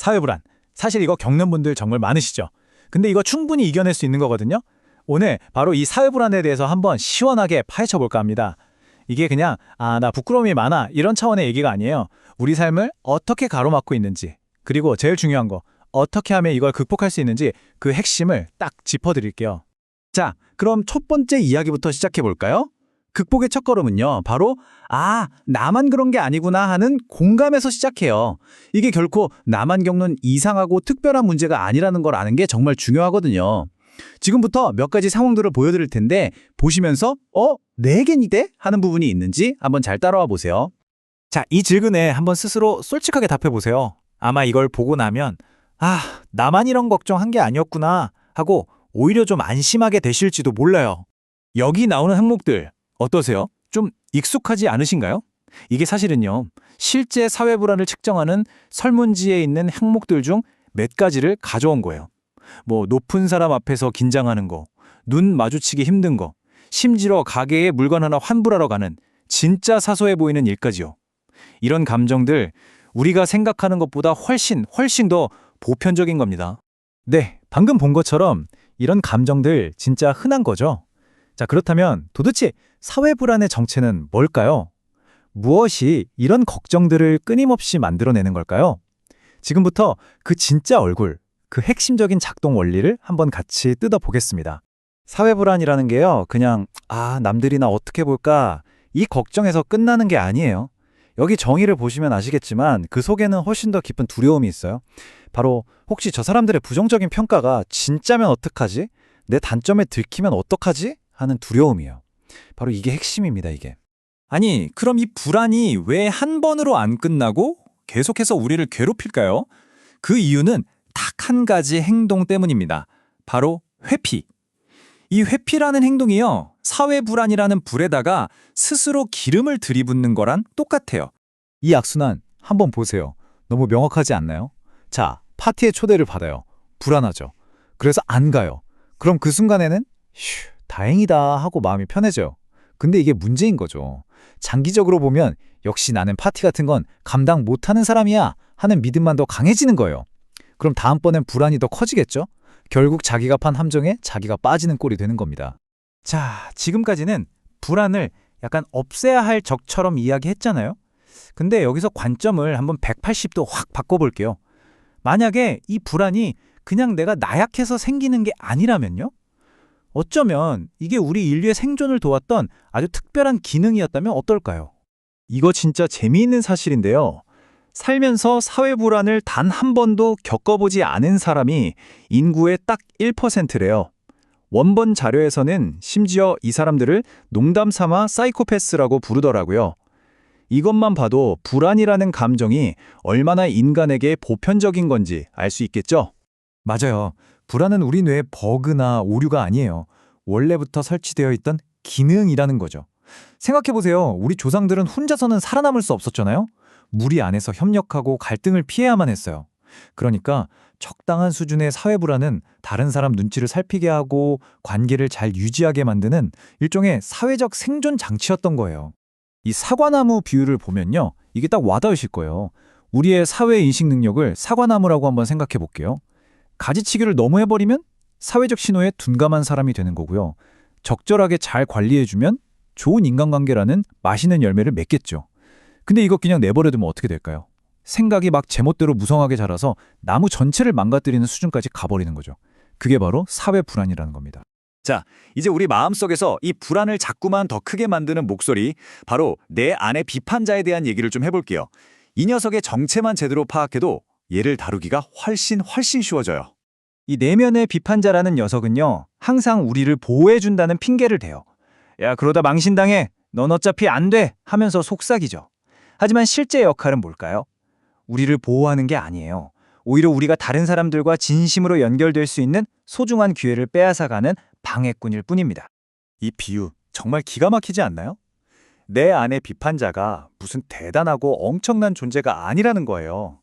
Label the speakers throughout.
Speaker 1: 사회불안. 사실 이거 겪는 분들 정말 많으시죠? 근데 이거 충분히 이겨낼 수 있는 거거든요? 오늘 바로 이 사회불안에 대해서 한번 시원하게 파헤쳐 볼까 합니다. 이게 그냥 나 부끄러움이 많아 이런 차원의 얘기가 아니에요. 우리 삶을 어떻게 가로막고 있는지, 그리고 제일 중요한 거 어떻게 하면 이걸 극복할 수 있는지 그 핵심을 딱 짚어드릴게요.
Speaker 2: 자, 그럼 첫 번째 이야기부터 시작해 볼까요? 극복의 첫걸음은요, 바로 나만 그런 게 아니구나 하는 공감에서 시작해요. 이게 결코 나만 겪는 이상하고 특별한 문제가 아니라는 걸 아는 게 정말 중요하거든요. 지금부터 몇 가지 상황들을 보여드릴 텐데 보시면서 내겐 이대? 하는 부분이 있는지 한번 잘 따라와 보세요.
Speaker 1: 자, 이 질문에 한번 스스로 솔직하게 답해 보세요. 아마 이걸 보고 나면 나만 이런 걱정한 게 아니었구나 하고 오히려 좀 안심하게 되실지도 몰라요. 여기 나오는 항목들 어떠세요? 좀 익숙하지 않으신가요? 이게 사실은요, 실제 사회 불안을 측정하는 설문지에 있는 항목들 중 몇 가지를 가져온 거예요. 높은 사람 앞에서 긴장하는 거, 눈 마주치기 힘든 거, 심지어 가게에 물건 하나 환불하러 가는 진짜 사소해 보이는 일까지요. 이런 감정들 우리가 생각하는 것보다 훨씬 더 보편적인 겁니다. 네, 방금 본 것처럼 이런 감정들 진짜 흔한 거죠. 자, 그렇다면 도대체 사회 불안의 정체는 뭘까요? 무엇이 이런 걱정들을 끊임없이 만들어내는 걸까요? 지금부터 그 진짜 얼굴, 그 핵심적인 작동 원리를 한번 같이 뜯어보겠습니다. 사회 불안이라는 게요, 그냥 남들이 나 어떻게 볼까 이 걱정에서 끝나는 게 아니에요. 여기 정의를 보시면 아시겠지만 그 속에는 훨씬 더 깊은 두려움이 있어요. 바로 혹시 저 사람들의 부정적인 평가가 진짜면 어떡하지? 내 단점에 들키면 어떡하지? 하는 두려움이에요. 바로 이게 핵심입니다, 이게. 아니, 그럼 이 불안이 왜 한 번으로 안 끝나고 계속해서 우리를 괴롭힐까요? 그 이유는 딱 한 가지 행동 때문입니다. 바로 회피. 이 회피라는 행동이요, 사회 불안이라는 불에다가 스스로 기름을 들이붓는 거랑 똑같아요. 이 악순환 한번 보세요. 너무 명확하지 않나요? 자, 파티에 초대를 받아요. 불안하죠. 그래서 안 가요. 그럼 그 순간에는 다행이다 하고 마음이 편해져요. 근데 이게 문제인 거죠. 장기적으로 보면 역시 나는 파티 같은 건 감당 못하는 사람이야 하는 믿음만 더 강해지는 거예요. 그럼 다음번엔 불안이 더 커지겠죠? 결국 자기가 판 함정에 자기가 빠지는 꼴이 되는 겁니다. 자, 지금까지는 불안을 약간 없애야 할 적처럼 이야기했잖아요. 근데 여기서 관점을 한번 180도 확 바꿔볼게요. 만약에 이 불안이 그냥 내가 나약해서 생기는 게 아니라면요? 어쩌면 이게 우리 인류의 생존을 도왔던 아주 특별한 기능이었다면 어떨까요? 이거 진짜 재미있는 사실인데요. 살면서 사회 불안을 단 한 번도 겪어보지 않은 사람이 인구의 딱 1%래요. 원본 자료에서는 심지어 이 사람들을 농담 삼아 사이코패스라고 부르더라고요. 이것만 봐도 불안이라는 감정이 얼마나 인간에게 보편적인 건지 알 수 있겠죠? 맞아요. 불안은 우리 뇌의 버그나 오류가 아니에요. 원래부터 설치되어 있던 기능이라는 거죠. 생각해보세요. 우리 조상들은 혼자서는 살아남을 수 없었잖아요. 무리 안에서 협력하고 갈등을 피해야만 했어요. 그러니까 적당한 수준의 사회 불안은 다른 사람 눈치를 살피게 하고 관계를 잘 유지하게 만드는 일종의 사회적 생존 장치였던 거예요. 이 사과나무 비유를 보면요, 이게 딱 와닿으실 거예요. 우리의 사회 인식 능력을 사과나무라고 한번 생각해 볼게요. 가지치기를 너무 해버리면 사회적 신호에 둔감한 사람이 되는 거고요. 적절하게 잘 관리해주면 좋은 인간관계라는 맛있는 열매를 맺겠죠. 근데 이거 그냥 내버려두면 어떻게 될까요? 생각이 막 제멋대로 무성하게 자라서 나무 전체를 망가뜨리는 수준까지 가버리는 거죠. 그게 바로 사회 불안이라는 겁니다.
Speaker 2: 자, 이제 우리 마음속에서 이 불안을 자꾸만 더 크게 만드는 목소리, 바로 내 안의 비판자에 대한 얘기를 좀 해볼게요. 이 녀석의 정체만 제대로 파악해도 얘를 다루기가 훨씬 쉬워져요.
Speaker 1: 이 내면의 비판자라는 녀석은요, 항상 우리를 보호해준다는 핑계를 대요. 야, 그러다 망신당해. 넌 어차피 안 돼. 하면서 속삭이죠. 하지만 실제 역할은 뭘까요? 우리를 보호하는 게 아니에요. 오히려 우리가 다른 사람들과 진심으로 연결될 수 있는 소중한 기회를 빼앗아가는 방해꾼일 뿐입니다. 이 비유 정말 기가 막히지 않나요? 내 안의 비판자가 무슨 대단하고 엄청난 존재가 아니라는 거예요.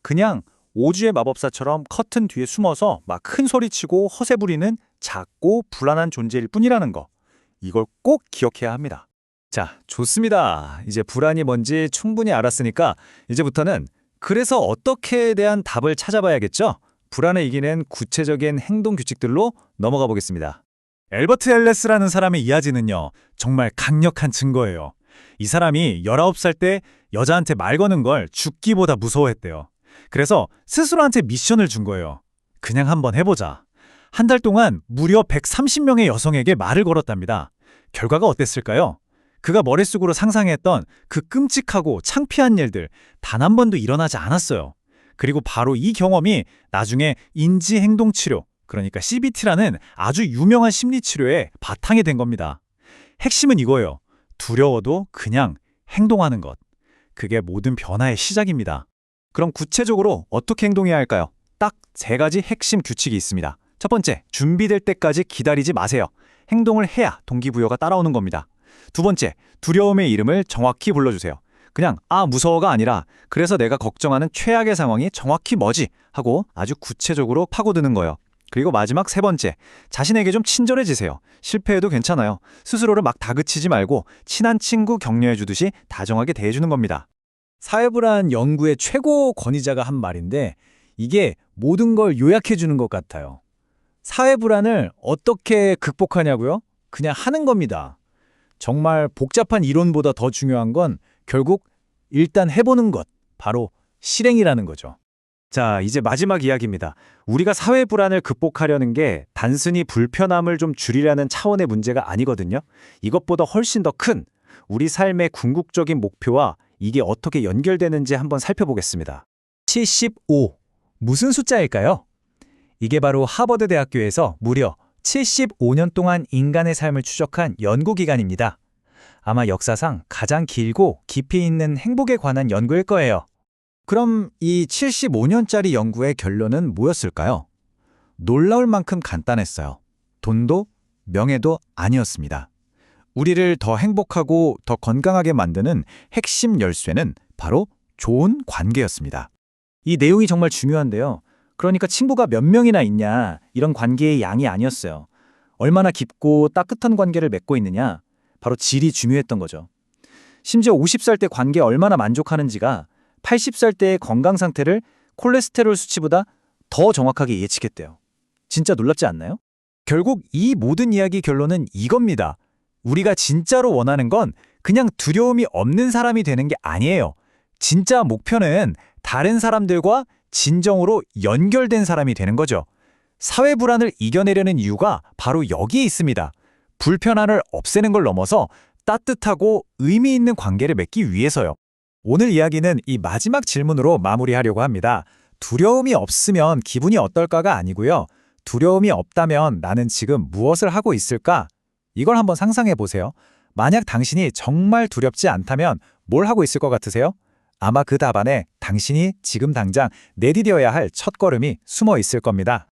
Speaker 1: 그냥 오주의 마법사처럼 커튼 뒤에 숨어서 막 큰 소리치고 허세 부리는 작고 불안한 존재일 뿐이라는 거. 이걸 꼭 기억해야 합니다. 자, 좋습니다. 이제 불안이 뭔지 충분히 알았으니까 이제부터는
Speaker 2: 그래서 어떻게에 대한 답을 찾아봐야겠죠? 불안을 이기는 구체적인 행동 규칙들로 넘어가 보겠습니다.
Speaker 1: 엘버트 엘레스라는 사람의 이야기는요, 정말 강력한 증거예요. 이 사람이 19살 때 여자한테 말 거는 걸 죽기보다 무서워했대요. 그래서 스스로한테 미션을 준 거예요. 그냥 한번 해보자. 한 달 동안 무려 130명의 여성에게 말을 걸었답니다. 결과가 어땠을까요? 그가 머릿속으로 상상했던 그 끔찍하고 창피한 일들 단 한 번도 일어나지 않았어요. 그리고 바로 이 경험이 나중에 인지행동치료, 그러니까 CBT라는 아주 유명한 심리치료의 바탕이 된 겁니다. 핵심은 이거예요. 두려워도 그냥 행동하는 것. 그게 모든 변화의 시작입니다. 그럼 구체적으로 어떻게 행동해야 할까요? 딱 3가지 핵심 규칙이 있습니다. 첫 번째, 준비될 때까지 기다리지 마세요. 행동을 해야 동기부여가 따라오는 겁니다. 두 번째, 두려움의 이름을 정확히 불러주세요. 그냥 무서워가 아니라 그래서 내가 걱정하는 최악의 상황이 정확히 뭐지? 하고 아주 구체적으로 파고드는 거예요. 그리고 마지막 3번째, 자신에게 좀 친절해지세요. 실패해도 괜찮아요. 스스로를 막 다그치지 말고 친한 친구 격려해주듯이 다정하게 대해주는 겁니다.
Speaker 2: 사회불안 연구의 최고 권위자가 한 말인데 이게 모든 걸 요약해주는 것 같아요. 사회불안을 어떻게 극복하냐고요? 그냥 하는 겁니다. 정말 복잡한 이론보다 더 중요한 건 결국 일단 해보는 것, 바로 실행이라는 거죠.
Speaker 1: 자, 이제 마지막 이야기입니다. 우리가 사회 불안을 극복하려는 게 단순히 불편함을 좀 줄이려는 차원의 문제가 아니거든요. 이것보다 훨씬 더 큰 우리 삶의 궁극적인 목표와 이게 어떻게 연결되는지 한번 살펴보겠습니다.
Speaker 2: 75. 무슨 숫자일까요? 이게 바로 하버드 대학교에서 무려 75년 동안 인간의 삶을 추적한 연구기관입니다. 아마 역사상 가장 길고 깊이 있는 행복에 관한 연구일 거예요. 그럼 이 75년짜리 연구의 결론은 뭐였을까요? 놀라울 만큼 간단했어요. 돈도 명예도 아니었습니다. 우리를 더 행복하고 더 건강하게 만드는 핵심 열쇠는 바로 좋은 관계였습니다. 이 내용이 정말 중요한데요. 그러니까 친구가 몇 명이나 있냐, 이런 관계의 양이 아니었어요. 얼마나 깊고 따뜻한 관계를 맺고 있느냐, 바로 질이 중요했던 거죠. 심지어 50살 때 관계에 얼마나 만족하는지가 80살 때의 건강 상태를 콜레스테롤 수치보다 더 정확하게 예측했대요. 진짜 놀랍지 않나요? 결국 이 모든 이야기 결론은 이겁니다. 우리가 진짜로 원하는 건 그냥 두려움이 없는 사람이 되는 게 아니에요. 진짜 목표는 다른 사람들과 진정으로 연결된 사람이 되는 거죠. 사회 불안을 이겨내려는 이유가 바로 여기에 있습니다. 불편함을 없애는 걸 넘어서 따뜻하고 의미 있는 관계를 맺기 위해서요. 오늘 이야기는 이 마지막 질문으로 마무리하려고 합니다. 두려움이 없으면 기분이 어떨까가 아니고요. 두려움이 없다면 나는 지금 무엇을 하고 있을까? 이걸 한번 상상해 보세요. 만약 당신이 정말 두렵지 않다면 뭘 하고 있을 것 같으세요? 아마 그 답 안에 당신이 지금 당장 내디뎌야 할 첫걸음이 숨어 있을 겁니다.